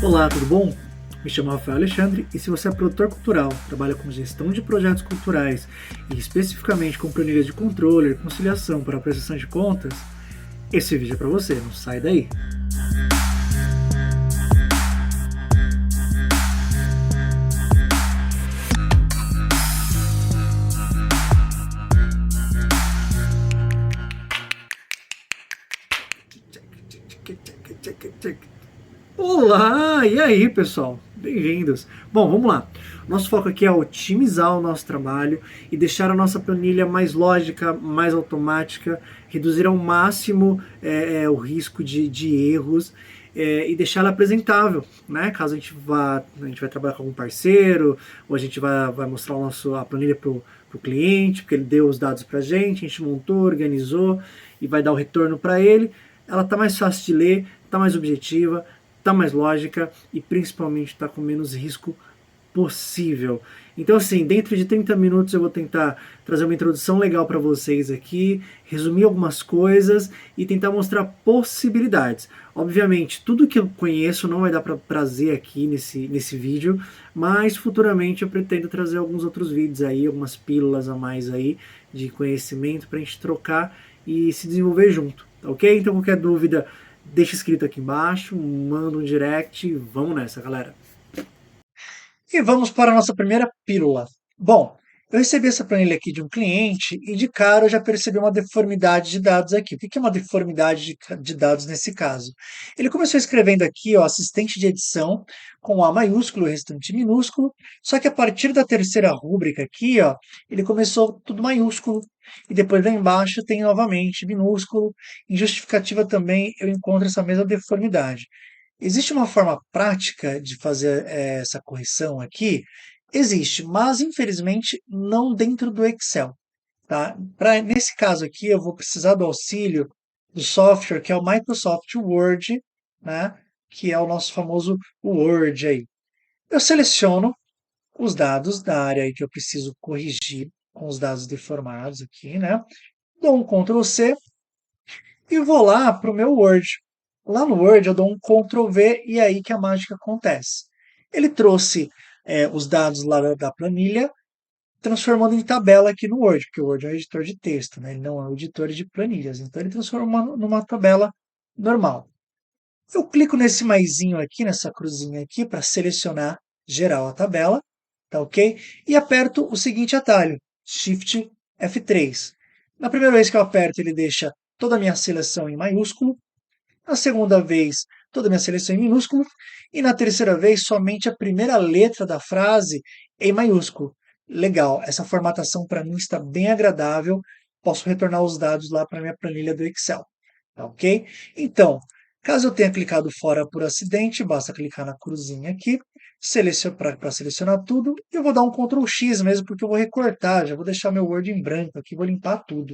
Olá, tudo bom? Me chamo Rafael Alexandre e se você é produtor cultural, trabalha com gestão de projetos culturais e especificamente com planilhas de controle e conciliação para a prestação de contas, esse vídeo é para você, não sai daí. Olá, e aí pessoal? Bem-vindos. Bom, vamos lá. Nosso foco aqui é otimizar o nosso trabalho e deixar a nossa planilha mais lógica, mais automática, reduzir ao máximo o risco de erros e deixar ela apresentável, né? Caso a gente vai trabalhar com algum parceiro, ou a gente vai mostrar a planilha para o cliente, porque ele deu os dados para a gente montou, organizou e vai dar o retorno para ele. Ela está mais fácil de ler, está mais objetiva, está mais lógica e principalmente está com menos risco possível. Então, assim, dentro de 30 minutos eu vou tentar trazer uma introdução legal para vocês aqui, resumir algumas coisas e tentar mostrar possibilidades. Obviamente, tudo que eu conheço não vai dar para trazer aqui nesse vídeo, mas futuramente eu pretendo trazer alguns outros vídeos aí, algumas pílulas a mais aí de conhecimento para a gente trocar e se desenvolver junto, tá ok? Então, qualquer dúvida, deixa escrito aqui embaixo, manda um direct, vamos nessa, galera. E vamos para a nossa primeira pílula. Bom, eu recebi essa planilha aqui de um cliente e de cara eu já percebi uma deformidade de dados aqui. O que é uma deformidade de dados nesse caso? Ele começou escrevendo aqui, ó, assistente de edição, com A maiúsculo e o restante minúsculo, só que a partir da terceira rúbrica aqui, ó, ele começou tudo maiúsculo, e depois lá embaixo tem novamente minúsculo. Em justificativa também eu encontro essa mesma deformidade. Existe uma forma prática de fazer essa correção aqui? Existe, mas infelizmente não dentro do Excel, tá? Nesse caso aqui, eu vou precisar do auxílio do software que é o Microsoft Word, né? Que é o nosso famoso Word aí. Eu seleciono os dados da área aí que eu preciso corrigir com os dados deformados aqui, né? Dou um Ctrl C e vou lá para o meu Word. Lá no Word eu dou um Ctrl V e é aí que a mágica acontece. Ele trouxe os dados lá da planilha, transformando em tabela aqui no Word, porque o Word é um editor de texto, né? Ele não é um editor de planilhas. Então ele transformou numa tabela normal. Eu clico nesse maisinho aqui, nessa cruzinha aqui, para selecionar geral a tabela, tá ok? E aperto o seguinte atalho, Shift F3. Na primeira vez que eu aperto, ele deixa toda a minha seleção em maiúsculo. Na segunda vez, toda a minha seleção em minúsculo. E na terceira vez, somente a primeira letra da frase em maiúsculo. Legal, essa formatação para mim está bem agradável. Posso retornar os dados lá para a minha planilha do Excel. Tá ok? Então, caso eu tenha clicado fora por acidente, basta clicar na cruzinha aqui, para selecionar tudo. E eu vou dar um Ctrl X mesmo, porque eu vou recortar, já vou deixar meu Word em branco aqui, vou limpar tudo.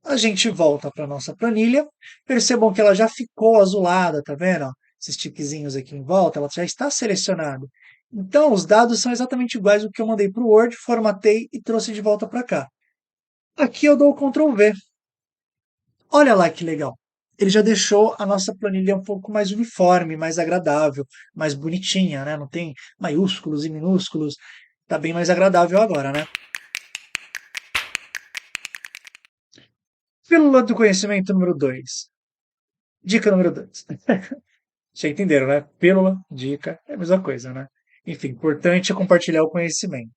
A gente volta para a nossa planilha. Percebam que ela já ficou azulada, tá vendo? Esses tiquezinhos aqui em volta, ela já está selecionada. Então, os dados são exatamente iguais ao que eu mandei para o Word, formatei e trouxe de volta para cá. Aqui eu dou o Ctrl V. Olha lá que legal. Ele já deixou a nossa planilha um pouco mais uniforme, mais agradável, mais bonitinha, né? Não tem maiúsculos e minúsculos. Tá bem mais agradável agora, né? Pílula do conhecimento número 2. Dica número 2. Já entenderam, né? Pílula, dica, é a mesma coisa, né? Enfim, importante é compartilhar o conhecimento.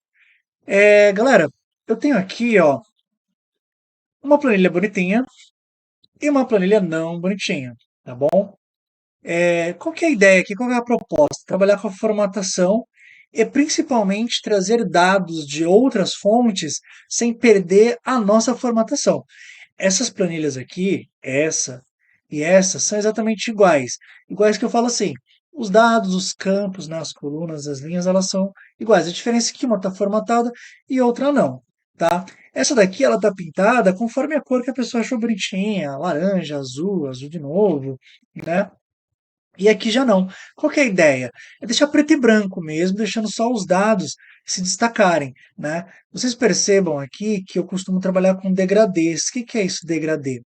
Galera, eu tenho aqui, ó, uma planilha bonitinha e uma planilha não bonitinha, tá bom? Qual que é a ideia aqui? Qual que é a proposta? Trabalhar com a formatação e principalmente trazer dados de outras fontes sem perder a nossa formatação. Essas planilhas aqui, essa e essa, são exatamente iguais. Iguais que eu falo assim, os dados, os campos, né, as colunas, as linhas, elas são iguais. A diferença é que uma está formatada e outra não, tá? Essa daqui, ela está pintada conforme a cor que a pessoa achou bonitinha, laranja, azul de novo, né? E aqui já não. Qual que é a ideia? É deixar preto e branco mesmo, deixando só os dados se destacarem, né? Vocês percebam aqui que eu costumo trabalhar com degradês. O que é isso, degradê?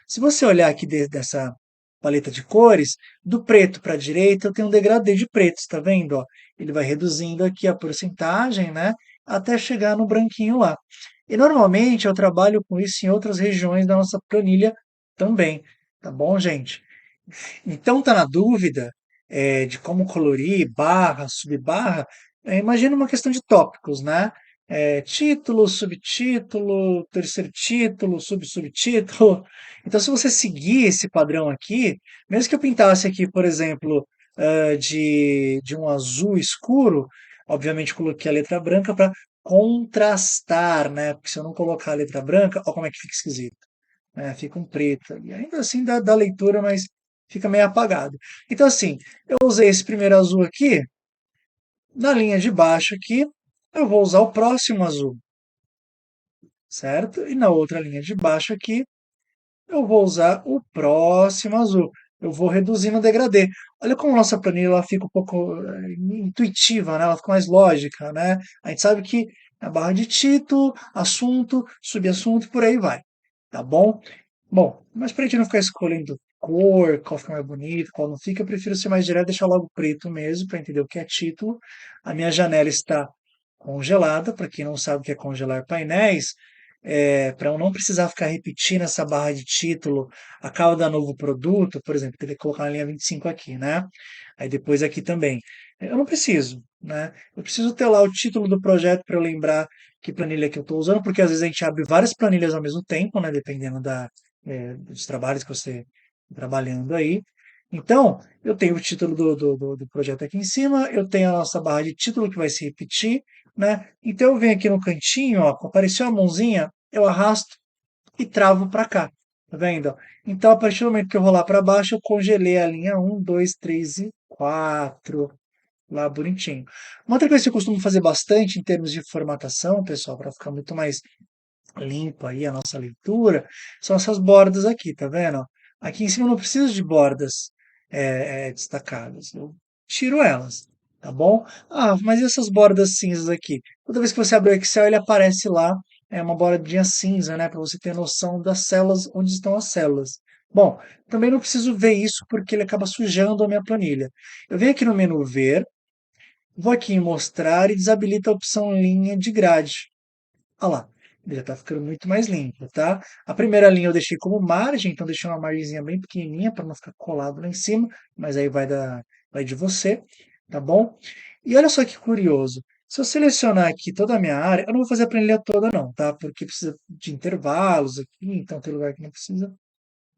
Se você olhar aqui dessa paleta de cores, do preto para a direita eu tenho um degradê de pretos, tá vendo? Ó? Ele vai reduzindo aqui a porcentagem, né? Até chegar no branquinho lá. E normalmente eu trabalho com isso em outras regiões da nossa planilha também, tá bom, gente? Então tá na dúvida de como colorir barra, subbarra, imagina uma questão de tópicos, né? Título, subtítulo, terceiro título, subtítulo. Então, se você seguir esse padrão aqui, mesmo que eu pintasse aqui, por exemplo, de um azul escuro, obviamente coloquei a letra branca para contrastar, né? Porque se eu não colocar a letra branca, olha como é que fica esquisito, né? Fica um preto. E ainda assim dá leitura, mas fica meio apagado. Então, assim, eu usei esse primeiro azul aqui, na linha de baixo aqui, eu vou usar o próximo azul, certo? E na outra linha de baixo aqui, eu vou usar o próximo azul. Eu vou reduzindo o degradê. Olha como nossa planilha ela fica um pouco intuitiva, né? Ela fica mais lógica, né? A gente sabe que a barra de título, assunto, subassunto, por aí vai. Tá bom? Bom, mas para a gente não ficar escolhendo cor, qual fica mais bonito, qual não fica, eu prefiro ser mais direto, deixar logo preto mesmo, para entender o que é título. A minha janela está congelada, para quem não sabe o que é congelar painéis, para eu não precisar ficar repetindo essa barra de título a cada novo produto, por exemplo, teria que colocar na linha 25 aqui, né? Aí depois aqui também. Eu não preciso, né? Eu preciso ter lá o título do projeto para eu lembrar que planilha que eu estou usando, porque às vezes a gente abre várias planilhas ao mesmo tempo, né? Dependendo dos trabalhos que você está trabalhando aí. Então, eu tenho o título do projeto aqui em cima, eu tenho a nossa barra de título que vai se repetir, né? Então eu venho aqui no cantinho, ó, apareceu a mãozinha, eu arrasto e travo para cá. Tá vendo? Então, a partir do momento que eu rolar para baixo, eu congelei a linha um, 2, 3 e 4. Lá bonitinho. Uma outra coisa que eu costumo fazer bastante em termos de formatação, pessoal, para ficar muito mais limpa aí a nossa leitura, são essas bordas aqui, tá vendo? Aqui em cima eu não preciso de bordas destacadas, eu tiro elas, tá bom? Ah, mas e essas bordas cinzas aqui? Toda vez que você abre o Excel, ele aparece lá, uma bordinha cinza, né, para você ter noção das células, onde estão as células. Bom, também não preciso ver isso porque ele acaba sujando a minha planilha. Eu venho aqui no menu Ver, vou aqui em Mostrar e desabilito a opção Linha de Grade. Olha lá, ele já está ficando muito mais limpo, tá? A primeira linha eu deixei como margem, então deixei uma margenzinha bem pequenininha para não ficar colado lá em cima, mas aí vai de você, tá bom? E olha só que curioso. Se eu selecionar aqui toda a minha área, eu não vou fazer a planilha toda não, tá? Porque precisa de intervalos aqui, então tem lugar que não precisa.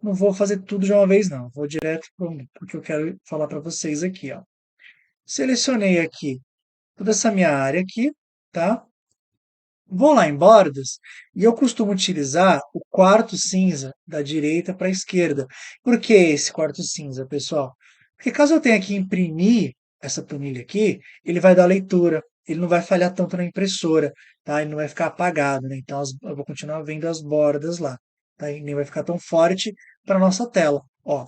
Não vou fazer tudo de uma vez não, vou direto porque eu quero falar para vocês aqui, ó. Selecionei aqui toda essa minha área aqui, tá? Vou lá em bordas e eu costumo utilizar o quarto cinza da direita para a esquerda. Por que esse quarto cinza, pessoal? Porque caso eu tenha que imprimir essa planilha aqui, ele vai dar leitura, ele não vai falhar tanto na impressora, tá? Ele não vai ficar apagado, né? Então eu vou continuar vendo as bordas lá, tá? E nem vai ficar tão forte para nossa tela. Ó,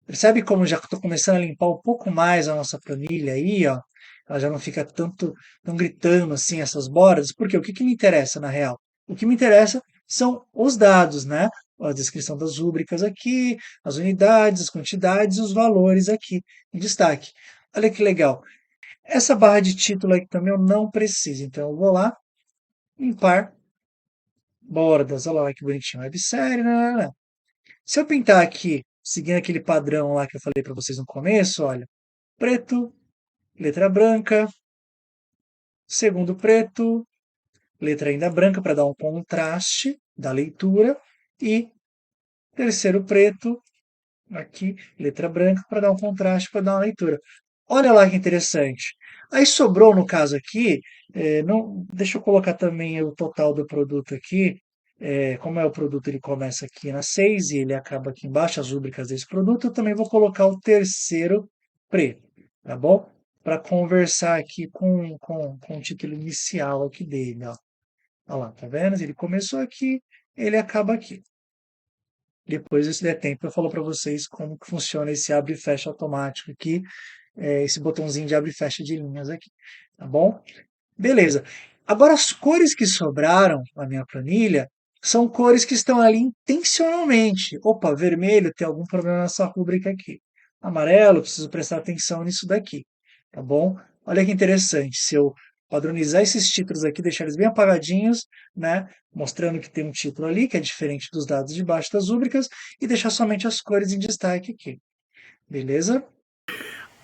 percebe como já estou começando a limpar um pouco mais a nossa planilha aí, ó? Ela já não fica tão gritando assim essas bordas, porque o que que me interessa na real? O que me interessa são os dados, né? A descrição das rúbricas aqui, as unidades, as quantidades e os valores aqui em destaque. Olha que legal. Essa barra de título aqui também eu não preciso, então eu vou lá, limpar bordas. Olha lá que bonitinho, websérie, né? Se eu pintar aqui, seguindo aquele padrão lá que eu falei para vocês no começo, olha, preto, letra branca, segundo preto, letra ainda branca para dar um contraste da leitura e terceiro preto, aqui, letra branca para dar um contraste para dar uma leitura. Olha lá que interessante. Aí sobrou, no caso aqui, não, deixa eu colocar também o total do produto aqui. Como é o produto, ele começa aqui na 6 e ele acaba aqui embaixo, as rúbricas desse produto. Eu também vou colocar o terceiro preto, tá bom? Para conversar aqui com o título inicial aqui dele, ó. Olha lá, tá vendo? Ele começou aqui, ele acaba aqui. Depois, se der tempo, eu falo para vocês como que funciona esse abre e fecha automático aqui, esse botãozinho de abre e fecha de linhas aqui, tá bom? Beleza. Agora, as cores que sobraram na minha planilha, São cores que estão ali intencionalmente. Opa, vermelho, tem algum problema nessa rúbrica aqui. Amarelo, preciso prestar atenção nisso daqui, tá bom? Olha que interessante, se eu padronizar esses títulos aqui, deixar eles bem apagadinhos, né, mostrando que tem um título ali que é diferente dos dados de baixo das rúbricas e deixar somente as cores em destaque aqui, beleza?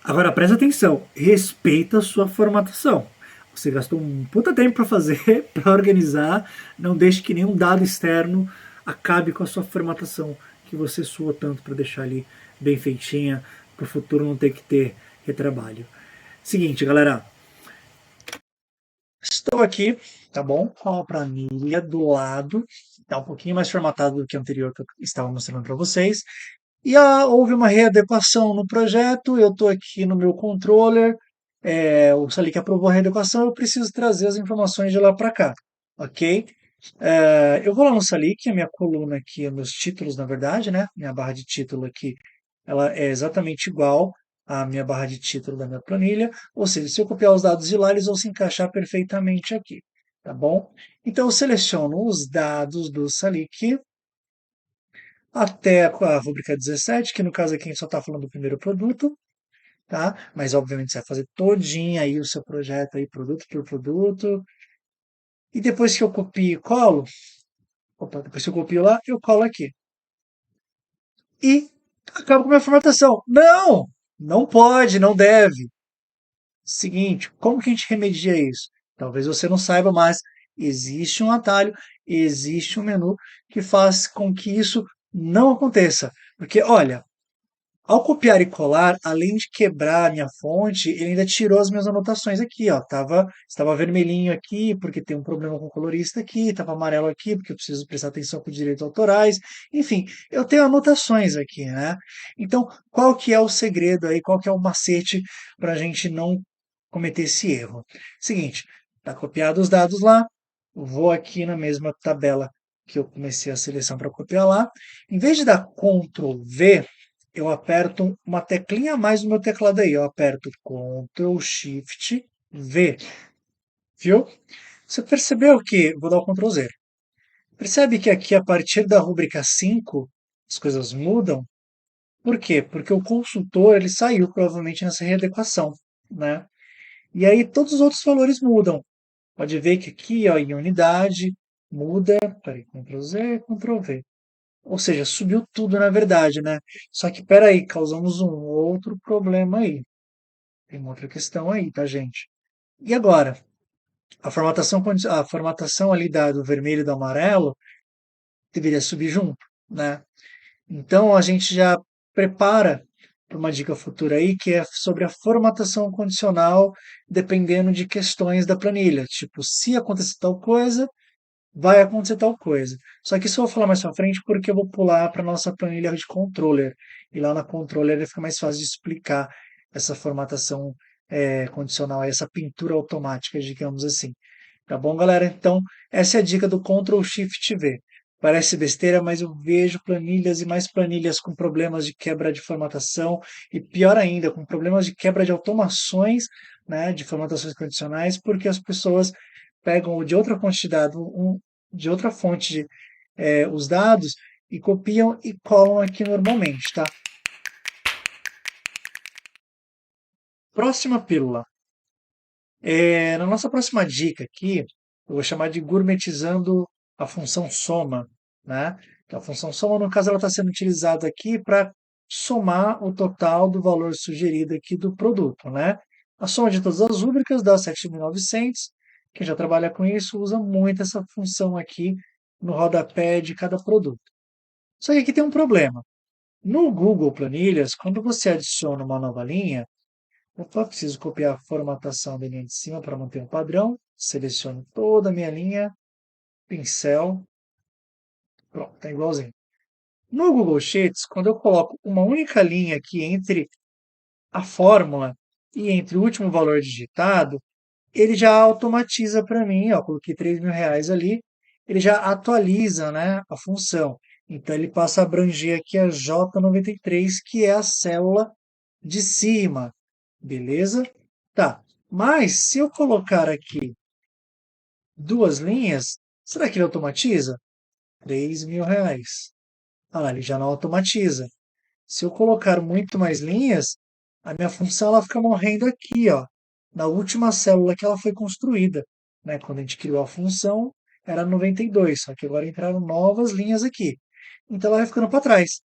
Agora presta atenção, respeita a sua formatação. Você gastou um puta tempo para fazer, para organizar, não deixe que nenhum dado externo acabe com a sua formatação, que você suou tanto para deixar ali bem feitinha, para o futuro não ter que ter retrabalho. Seguinte, galera, estou aqui, tá bom? Com a planilha do lado, tá um pouquinho mais formatado do que o anterior que eu estava mostrando para vocês. E houve uma readequação no projeto, eu estou aqui no meu controller, o Salic aprovou a readequação, eu preciso trazer as informações de lá para cá, ok? Eu vou lá no Salic, a minha coluna aqui, meus títulos, na verdade, né? Minha barra de título aqui, ela é exatamente igual à minha barra de título da minha planilha, ou seja, se eu copiar os dados de lá, eles vão se encaixar perfeitamente aqui, tá bom? Então eu seleciono os dados do Salic, até a rúbrica 17, que no caso aqui a gente só está falando do primeiro produto, tá? Mas obviamente você vai fazer todinho aí o seu projeto aí, produto por produto. E depois que eu copio e colo, opa, depois que eu copio lá, eu colo aqui. E acabo com a minha formatação. Não! Não pode, não deve. Seguinte, como que a gente remedia isso? Talvez você não saiba, mas existe um atalho, existe um menu que faz com que isso não aconteça. Porque, olha, ao copiar e colar, além de quebrar a minha fonte, ele ainda tirou as minhas anotações aqui, ó. Estava vermelhinho aqui, porque tem um problema com o colorista aqui, estava amarelo aqui, porque eu preciso prestar atenção com os direitos autorais. Enfim, eu tenho anotações aqui, né? Então, qual que é o segredo aí, qual que é o macete para a gente não cometer esse erro? Seguinte, tá copiado os dados lá, vou aqui na mesma tabela que eu comecei a seleção para copiar lá. Em vez de dar Ctrl V, eu aperto uma teclinha a mais no meu teclado aí. Eu aperto Ctrl Shift V. Viu? Você percebeu que. Vou dar o Ctrl Z. Percebe que aqui, a partir da rúbrica 5, as coisas mudam? Por quê? Porque o consultor ele saiu provavelmente nessa readequação, né? E aí todos os outros valores mudam. Pode ver que aqui, ó, em unidade, muda. Peraí, Ctrl Z, Ctrl V. Ou seja, subiu tudo na verdade, né? Só que peraí, causamos um outro problema aí. Tem uma outra questão aí, tá, gente? E agora? A formatação ali do vermelho e do amarelo deveria subir junto, né? Então a gente já prepara para uma dica futura aí, que é sobre a formatação condicional, dependendo de questões da planilha. Tipo, se acontecer tal coisa, vai acontecer tal coisa. Só que isso eu vou falar mais pra frente porque eu vou pular para nossa planilha de controller. E lá na controller fica mais fácil de explicar essa formatação condicional, essa pintura automática, digamos assim. Tá bom, galera? Então, essa é a dica do Ctrl Shift V. Parece besteira, mas eu vejo planilhas e mais planilhas com problemas de quebra de formatação e pior ainda, com problemas de quebra de automações, né, de formatações condicionais, porque as pessoas pegam de outra quantidade, de outra fonte os dados e copiam e colam aqui normalmente, tá? Próxima pílula. Na nossa próxima dica aqui, eu vou chamar de gourmetizando a função soma, né? Então, a função soma, no caso, ela está sendo utilizada aqui para somar o total do valor sugerido aqui do produto, né? A soma de todas as rúbricas dá 7.900. Quem já trabalha com isso usa muito essa função aqui no rodapé de cada produto. Só que aqui tem um problema. No Google Planilhas, quando você adiciona uma nova linha, opa, preciso copiar a formatação da linha de cima para manter um padrão. Seleciono toda a minha linha, pincel, pronto, está igualzinho. No Google Sheets, quando eu coloco uma única linha aqui entre a fórmula e entre o último valor digitado, ele já automatiza para mim, ó, coloquei R$ 3.000 ali, ele já atualiza, né, a função. Então ele passa a abranger aqui a J93, que é a célula de cima, beleza? Tá, mas se eu colocar aqui duas linhas, será que ele automatiza? R$ 3.000. Ah, ele já não automatiza. Se eu colocar muito mais linhas, a minha função ela fica morrendo aqui, ó, na última célula que ela foi construída, né? Quando a gente criou a função, era 92, só que agora entraram novas linhas aqui. Então ela vai ficando para trás.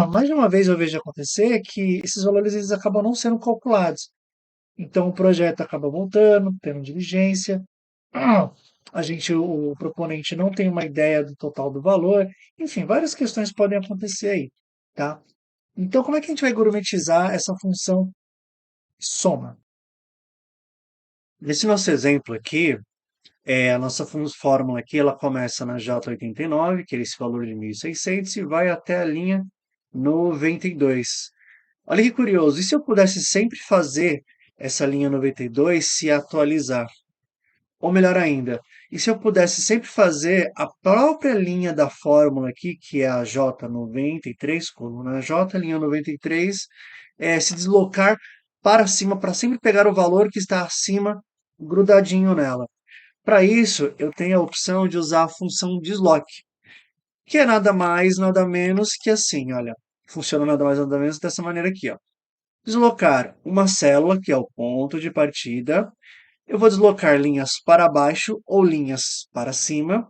Mais de uma vez eu vejo acontecer que esses valores eles acabam não sendo calculados. Então o projeto acaba voltando, tendo diligência. A gente, o proponente não tem uma ideia do total do valor. Enfim, várias questões podem acontecer aí, tá? Então, como é que a gente vai gourmetizar essa função soma? Nesse nosso exemplo aqui, a nossa fórmula aqui, ela começa na J89, que é esse valor de 1.600, e vai até a linha 92. Olha que curioso, e se eu pudesse sempre fazer essa linha 92 se atualizar? Ou melhor ainda, e se eu pudesse sempre fazer a própria linha da fórmula aqui, que é a J93, coluna J, linha 93, se deslocar para cima, para sempre pegar o valor que está acima, grudadinho nela. Para isso, eu tenho a opção de usar a função desloc, que é nada mais, nada menos que assim, olha, funciona nada mais, nada menos dessa maneira aqui, ó. Deslocar uma célula, que é o ponto de partida, eu vou deslocar linhas para baixo ou linhas para cima,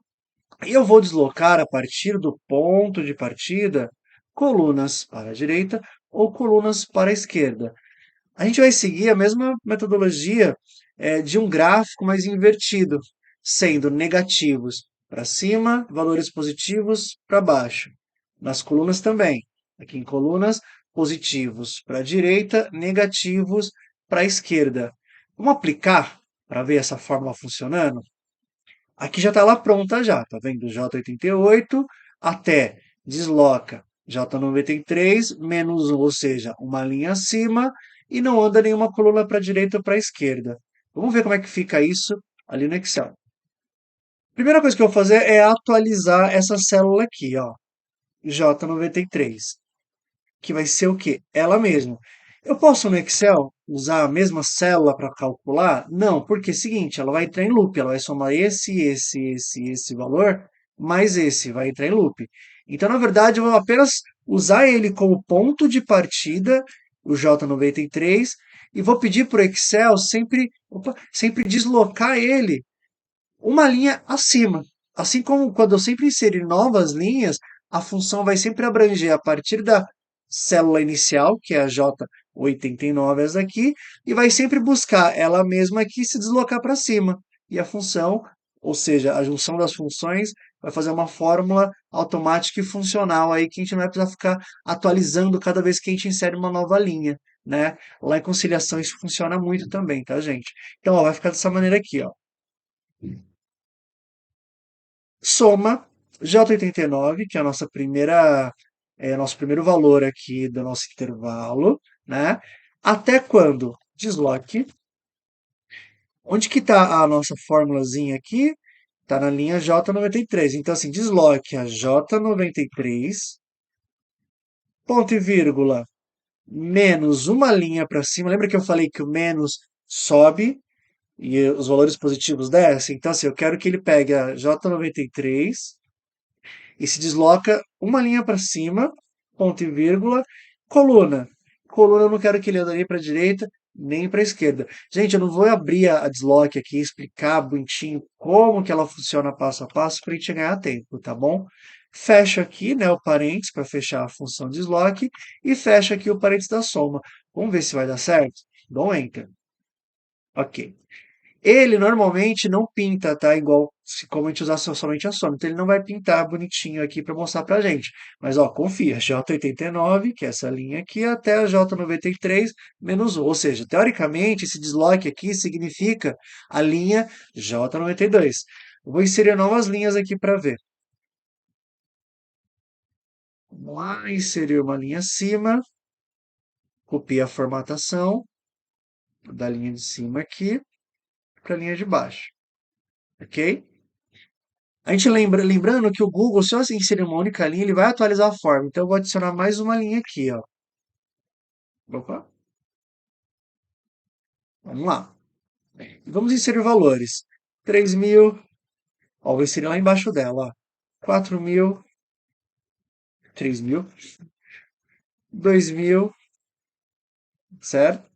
e eu vou deslocar a partir do ponto de partida colunas para a direita ou colunas para a esquerda. A gente vai seguir a mesma metodologia de um gráfico, mas invertido, sendo negativos para cima, valores positivos para baixo. Nas colunas também. Aqui em colunas, positivos para a direita, negativos para a esquerda. Vamos aplicar para ver essa fórmula funcionando? Aqui já está lá pronta já, tá vendo? J88 até desloca J93 menos 1, ou seja, uma linha acima, e não anda nenhuma coluna para a direita ou para a esquerda. Vamos ver como é que fica isso ali no Excel. Primeira coisa que eu vou fazer é atualizar essa célula aqui, ó, J93, que vai ser o quê? Ela mesma. Eu posso no Excel usar a mesma célula para calcular? Não, porque é o seguinte, ela vai entrar em loop, ela vai somar esse valor, mais esse, vai entrar em loop. Então, na verdade, eu vou apenas usar ele como ponto de partida, o J93, e vou pedir para o Excel sempre deslocar ele uma linha acima. Assim como quando eu sempre inserir novas linhas, a função vai sempre abranger a partir da célula inicial, que é a J89, essa aqui, e vai sempre buscar ela mesma aqui se deslocar para cima. E a função, ou seja, a junção das funções, vai fazer uma fórmula automática e funcional aí que a gente não vai precisar ficar atualizando cada vez que a gente insere uma nova linha, né? Lá em conciliação isso funciona muito também, tá, gente? Então, ó, vai ficar dessa maneira aqui, ó. Soma J89, que é a nossa nosso primeiro valor aqui do nosso intervalo, né? Até quando? Desloque. Onde que está a nossa formulazinha aqui? Está na linha J93. Então, assim, desloque a J93, ponto e vírgula, menos uma linha para cima. Lembra que eu falei que o menos sobe e os valores positivos descem? Então, assim, eu quero que ele pegue a J93 e se desloca uma linha para cima, ponto e vírgula, coluna. Coluna eu não quero que ele ande nem para a direita nem para a esquerda. Gente, eu não vou abrir a desloque aqui e explicar bonitinho como que ela funciona passo a passo para a gente ganhar tempo, tá bom? Fecho aqui, né, o parênteses para fechar a função desloque e fecho aqui o parênteses da soma. Vamos ver se vai dar certo? Dou um Enter. Ok. Ele normalmente não pinta, tá? Igual se como a gente usasse somente a soma. Então ele não vai pintar bonitinho aqui para mostrar pra gente. Mas ó, confia, J89, que é essa linha aqui, até a J93 menos 1. Ou seja, teoricamente, esse desloque aqui significa a linha J92. Vou inserir novas linhas aqui para ver. Vamos lá, inserir uma linha acima, copia a formatação da linha de cima aqui para a linha de baixo, ok? A gente lembrando que o Google, se eu inserir uma única linha, ele vai atualizar a forma. Então eu vou adicionar mais uma linha aqui, ó. Opa, vamos lá. Vamos inserir valores. 3.000, ó, vou inserir lá embaixo dela, ó. 4.000, 3.000, 2.000, certo?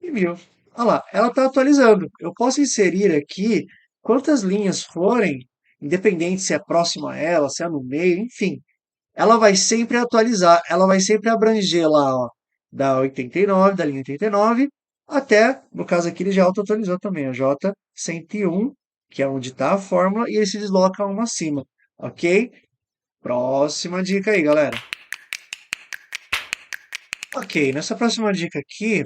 E 1.000. Olha lá, ela está atualizando. Eu posso inserir aqui quantas linhas forem, independente se é próximo a ela, se é no meio, enfim. Ela vai sempre atualizar, ela vai sempre abranger lá, ó, da 89, da linha 89, até, no caso aqui, ele já auto-atualizou também, a J101, que é onde está a fórmula, e ele se desloca uma acima, ok? Próxima dica aí, galera. Ok, nessa próxima dica aqui,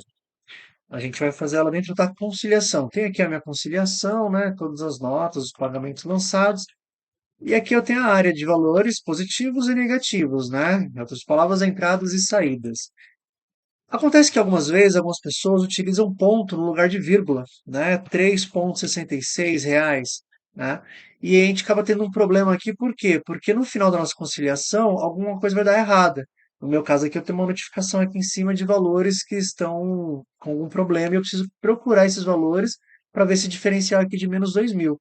a gente vai fazer ela dentro da conciliação. Tem aqui a minha conciliação, né? Todas as notas, os pagamentos lançados. E aqui eu tenho a área de valores positivos e negativos, né? Em outras palavras, entradas e saídas. Acontece que algumas vezes algumas pessoas utilizam ponto no lugar de vírgula, né? 3,66 reais, né? E a gente acaba tendo um problema aqui, por quê? Porque no final da nossa conciliação, alguma coisa vai dar errada. No meu caso aqui, eu tenho uma notificação aqui em cima de valores que estão com algum problema e eu preciso procurar esses valores para ver esse diferencial aqui de menos 2.000.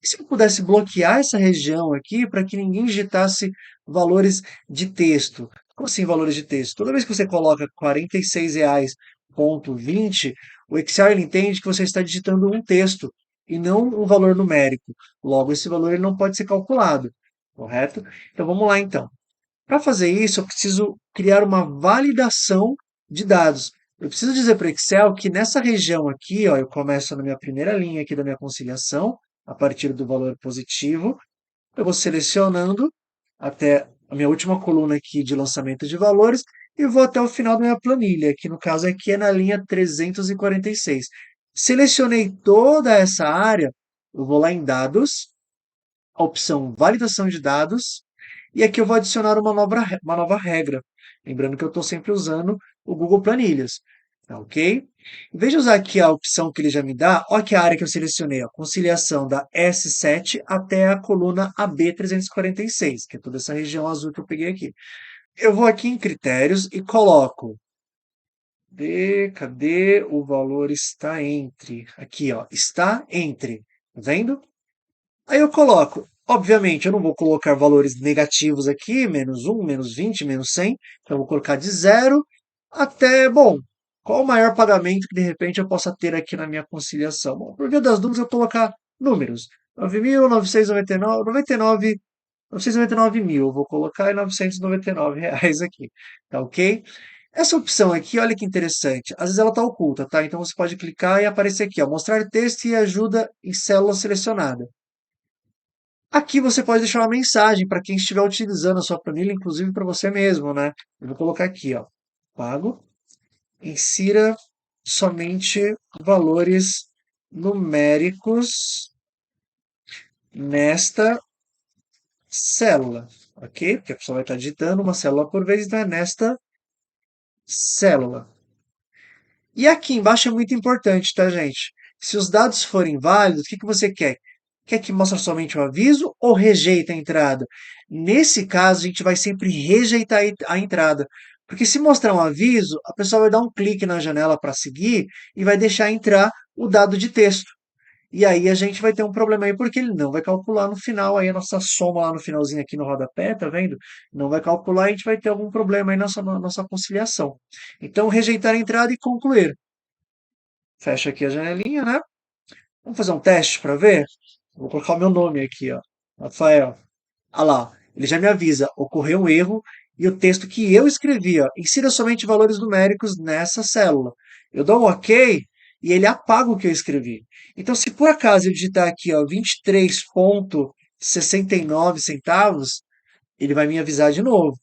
E se eu pudesse bloquear essa região aqui para que ninguém digitasse valores de texto? Como assim valores de texto? Toda vez que você coloca R$ 46,20, o Excel ele entende que você está digitando um texto e não um valor numérico. Logo, esse valor ele não pode ser calculado, correto? Então vamos lá então. Para fazer isso, eu preciso criar uma validação de dados. Eu preciso dizer para o Excel que nessa região aqui, ó, eu começo na minha primeira linha aqui da minha conciliação, a partir do valor positivo, eu vou selecionando até a minha última coluna aqui de lançamento de valores e vou até o final da minha planilha, que no caso aqui é na linha 346. Selecionei toda essa área, eu vou lá em dados, a opção validação de dados, e aqui eu vou adicionar uma nova regra. Lembrando que eu estou sempre usando o Google Planilhas. Tá ok? Em vez de usar aqui a opção que ele já me dá, olha que a área que eu selecionei, ó, conciliação da S7 até a coluna AB346, que é toda essa região azul que eu peguei aqui. Eu vou aqui em critérios e coloco. Cadê o valor está entre? Aqui, ó, está entre. Tá vendo? Aí eu coloco, obviamente, eu não vou colocar valores negativos aqui, -1, -20, -100, então eu vou colocar de 0 até, bom, qual o maior pagamento que de repente eu possa ter aqui na minha conciliação? Bom, por via das dúvidas, eu vou colocar números. 9.999, 999 mil, eu vou colocar R$ 999 aqui, tá ok? Essa opção aqui, olha que interessante, às vezes ela está oculta, tá? Então você pode clicar e aparecer aqui, ó, mostrar texto e ajuda em célula selecionada. Aqui você pode deixar uma mensagem para quem estiver utilizando a sua planilha, inclusive para você mesmo, né? Eu vou colocar aqui, ó, pago, insira somente valores numéricos nesta célula, ok? Porque a pessoa vai estar digitando uma célula por vez, então é nesta célula. E aqui embaixo é muito importante, tá, gente? Se os dados forem válidos, o que que você quer? Quer que mostre somente o aviso ou rejeita a entrada? Nesse caso, a gente vai sempre rejeitar a entrada. Porque se mostrar um aviso, a pessoa vai dar um clique na janela para seguir e vai deixar entrar o dado de texto. E aí a gente vai ter um problema aí, porque ele não vai calcular no final, aí a nossa soma lá no finalzinho aqui no rodapé, tá vendo? Não vai calcular e a gente vai ter algum problema aí na nossa conciliação. Então, rejeitar a entrada e concluir. Fecha aqui a janelinha, né? Vamos fazer um teste para ver? Vou colocar o meu nome aqui, ó. Rafael. Ah lá, ele já me avisa, ocorreu um erro e o texto que eu escrevi, ó, insira somente valores numéricos nessa célula. Eu dou um OK e ele apaga o que eu escrevi. Então, se por acaso eu digitar aqui, ó, 23,69 centavos, ele vai me avisar de novo.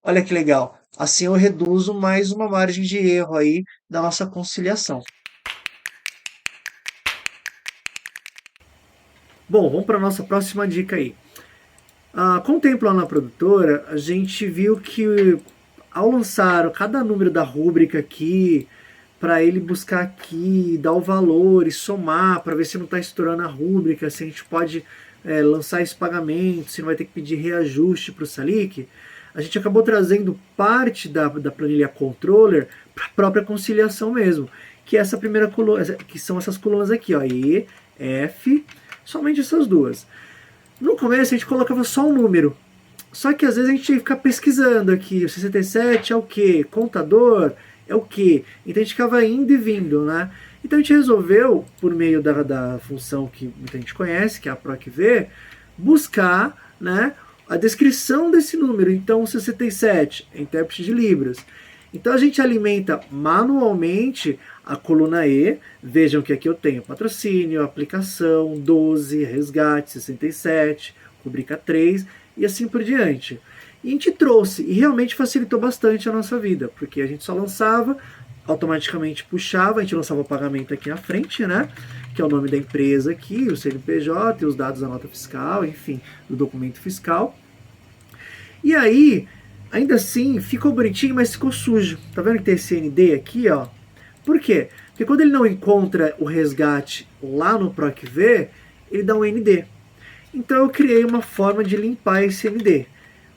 Olha que legal. Assim eu reduzo mais uma margem de erro aí da nossa conciliação. Bom, vamos para a nossa próxima dica aí. Com o tempo lá na produtora, a gente viu que ao lançar cada número da rúbrica aqui, para ele buscar aqui, dar o valor e somar, para ver se não está estourando a rúbrica, se a gente pode lançar esse pagamento, se não vai ter que pedir reajuste para o Salic, a gente acabou trazendo parte da planilha controller para a própria conciliação mesmo, que é essa primeira coluna, que são essas colunas aqui, ó, E, F, somente essas duas. No começo a gente colocava só um número, só que às vezes a gente tinha que ficar pesquisando aqui, o 67 é o quê? Contador é o quê? Então a gente ficava indo e vindo, né? Então a gente resolveu, por meio da função que muita gente conhece, que é a PROC-V, buscar, né, a descrição desse número. Então 67 é intérprete de Libras. Então a gente alimenta manualmente a coluna E. Vejam que aqui eu tenho patrocínio, aplicação, 12, resgate, 67, rubrica 3 e assim por diante. E a gente trouxe, e realmente facilitou bastante a nossa vida, porque a gente só lançava, automaticamente puxava, a gente lançava o pagamento aqui na frente, né? Que é o nome da empresa aqui, o CNPJ, e os dados da nota fiscal, enfim, do documento fiscal. E aí, ainda assim, ficou bonitinho, mas ficou sujo. Tá vendo que tem esse ND aqui, ó? Por quê? Porque quando ele não encontra o resgate lá no PROC-V, ele dá um ND. Então eu criei uma forma de limpar esse ND.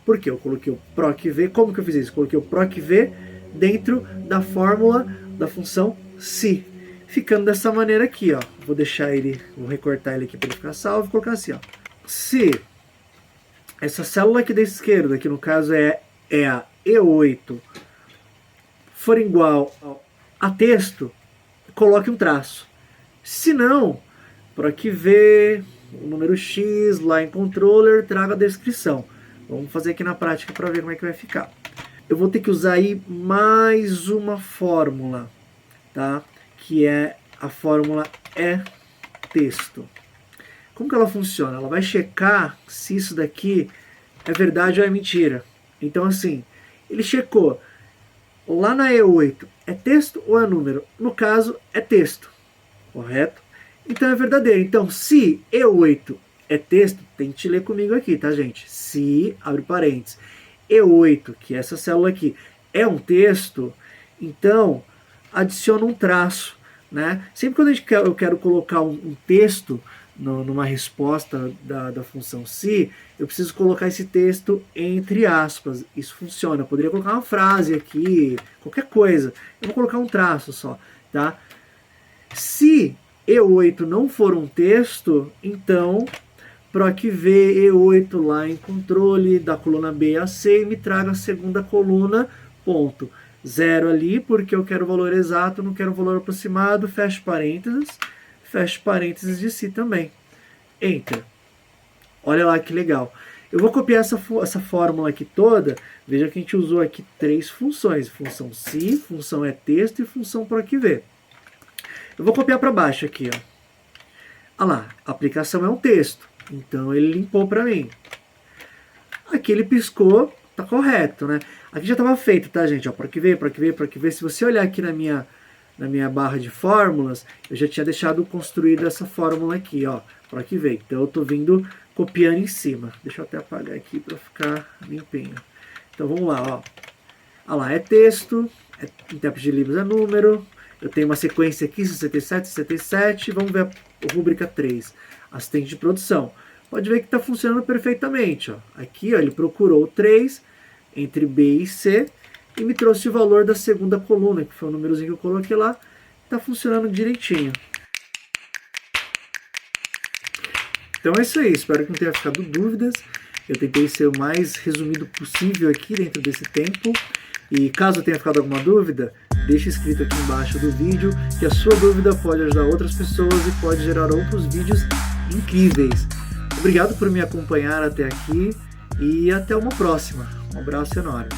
Por quê? Eu coloquei o PROC-V. Como que eu fiz isso? Coloquei o PROC-V dentro da fórmula da função SI. Ficando dessa maneira aqui, ó. Vou deixar ele, vou recortar ele aqui para ele ficar salvo. Vou colocar assim, ó. Se essa célula aqui da esquerda, que no caso é a E8, for igual a texto, coloque um traço. Se não, PROC-V, o número X, lá em controller, traga a descrição. Vamos fazer aqui na prática para ver como é que vai ficar. Eu vou ter que usar aí mais uma fórmula, tá? Que é a fórmula E-texto. Como que ela funciona? Ela vai checar se isso daqui é verdade ou é mentira. Então assim, ele checou lá na E8, é texto ou é número? No caso, é texto, correto? Então é verdadeiro. Então, se E8 é texto, tem que ler comigo aqui, tá, gente? Se, abre parênteses, E8, que é essa célula aqui, é um texto, então adiciona um traço, né? Sempre quando eu quero colocar um texto numa resposta da função se, eu preciso colocar esse texto entre aspas. Isso funciona. Eu poderia colocar uma frase aqui, qualquer coisa. Eu vou colocar um traço só, tá? Se E8 não for um texto, então PROC-V E8 lá em controle da coluna B a C e me traga a segunda coluna, ponto. 0 ali, porque eu quero o valor exato, não quero o valor aproximado, fecho parênteses de si também. Enter. Olha lá que legal. Eu vou copiar essa fórmula aqui toda. Veja que a gente usou aqui 3 funções. Função SI, função ETexto e função PROC-V. Eu vou copiar para baixo aqui, ó. Olha lá, a aplicação é um texto. Então ele limpou para mim. Aqui ele piscou, tá correto, né? Aqui já estava feito, tá, gente? Ó, PROC-V, PROC-V, PROC-V. Se você olhar aqui na minha barra de fórmulas, eu já tinha deixado construída essa fórmula aqui, ó, PROC-V. Então eu estou vindo copiando em cima. Deixa eu até apagar aqui para ficar limpinho. Então vamos lá, ó. Ah lá, é texto, intérprete de Libras é número. Eu tenho uma sequência aqui, 67, 67. Vamos ver a rúbrica 3, assistente de produção. Pode ver que está funcionando perfeitamente, ó. Aqui, ó, ele procurou 3 entre B e C e me trouxe o valor da segunda coluna, que foi o númerozinho que eu coloquei lá. Está funcionando direitinho. Então é isso aí, espero que não tenha ficado dúvidas. Eu tentei ser o mais resumido possível aqui dentro desse tempo. E caso tenha ficado alguma dúvida, deixe escrito aqui embaixo do vídeo, que a sua dúvida pode ajudar outras pessoas e pode gerar outros vídeos incríveis. Obrigado por me acompanhar até aqui e até uma próxima. Um abraço enorme.